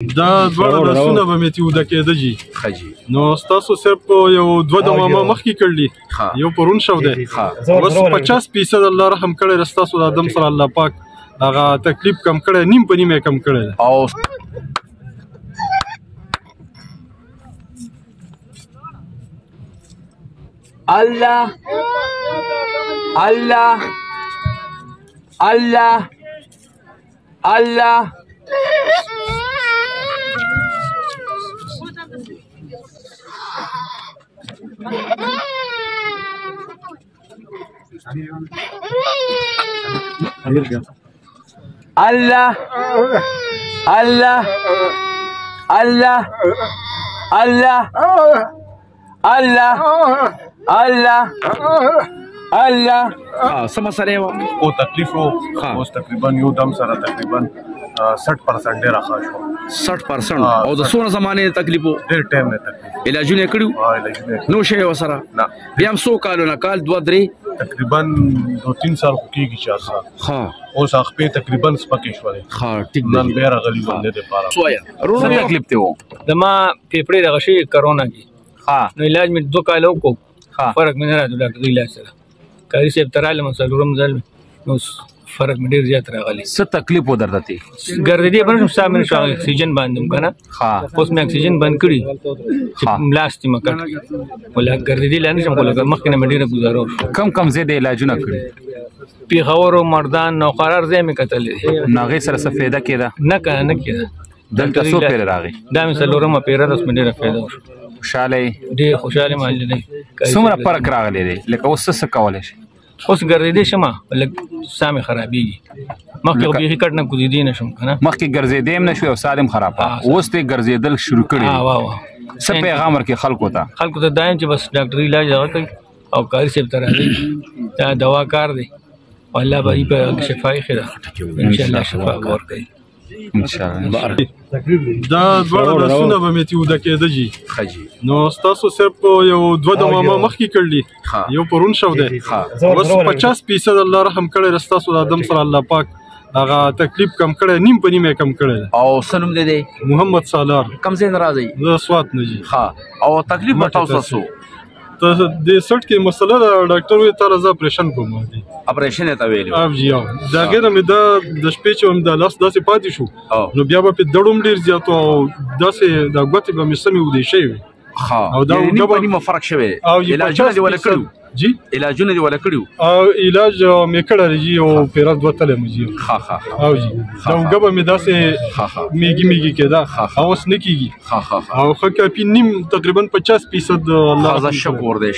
دا دواړه لاسونه به مې تېوده کېده جي نو ستاسو صرف یو دوه دمامه مخکې کړلي یو پرون شو دی اوس 50% الله رحم کړی ده ستاسو د ادم سره الله پاک هغه تکلیف کم کړی نیم په نیمه کم کړی دی الله الله الله الله الله الله الله الله الله الله الله څه مسله او تکلیف اوس تقریبا یو دم سره تقریبا 60% ډیر ښه شو 60% او د څونه زمانه تکلیف ډیر ټایم نه تکلیف علاجونه کړیو نو شی وسره بیا هم 100 کالونه کال 2 3 تقریبا 2-3 سال کېږي چې اسا ها اوس خپل تقریبا سپکې شوې ها ټیک نن بیا راغلی باندې د پاره سویا رونه تکلیف ته و دما پیپړې دغه شی کرونا کی ها نو علاج مې 2 کال وکړ فرق مې نه راځي ډاکټر علاج سره کاری صاحب تراله مسلورم ځل نو فرق مې ډیر زیات راغلی څه تکلیف و درته ګرځېدې باندې سامنے شو اکسیجن باندې کنه ها اوس مې اکسیجن بند کړی لاستي مکټ ولا ګرځېدې لانه شم کوله مخکې نه ډیره گزارو کم زیاده علاجونه کړی پیښور او مردان نو قرار ځای مې کتلې ناغه سره څه فایده کېده نه کېده دلته څو پیر راغی دا مې سلورم پیره اوس مې ډیره فایده وشو خوشاله ډیر خوشاله مال دی څومره فرق راغلی دی لکه اوس څه کولای شي اوس ګرځېدې شمه لکه سامې خرابېږي مخکې به یې کټ نه کوزېدې نه شم کنه مخکې ګرځېدې هم نه شوې او سالم خراب اوس ته ګرځېدل شروع کړي څه پیغام ورکړي خلکو ته دا چې بس ډاکټري علاج هغه کوي او کاري صاحب ته راځي دا دوا کار دی الله به یې په شفای خیر انشاءالله شفا ورکوي انشاءالله دا دواړه لاسونه به مې تېوده کېده جي نو ستاسو صرف یو دوه دمامه مخکې کړلي یو پرون شو دی اوس 50% الله رحم کړی ده ستاسو د ادم سره الله پاک هغه تکلیف کم کړی نیم په نیمه کم کړی دی او سنم دی محمد سالار کم ځای نه راځي زه سوات نه جي او تکلیف به تاسو ته د سټ کې مسله د ډاکټر وی تر زه اپریشن کوم دي اپریشن ته ویل اف جی او دا غره مې د شپې چې هم د لاس داسې پاتې شو نو بیا به په دړوم ډیر زیات او داسې د غوتی به مې سمې ودی شي او دا په نیمه فرق شوی علاجونه دی ولا کړو جی علاجونه دی ولا کړو او علاج مې کړل جی او پیرا دوه تله مې جی او جی دا غبه مې داسې میګي کېدا اوس نه کیږي او خکه په نیم تقریبا 50% الله شکر دی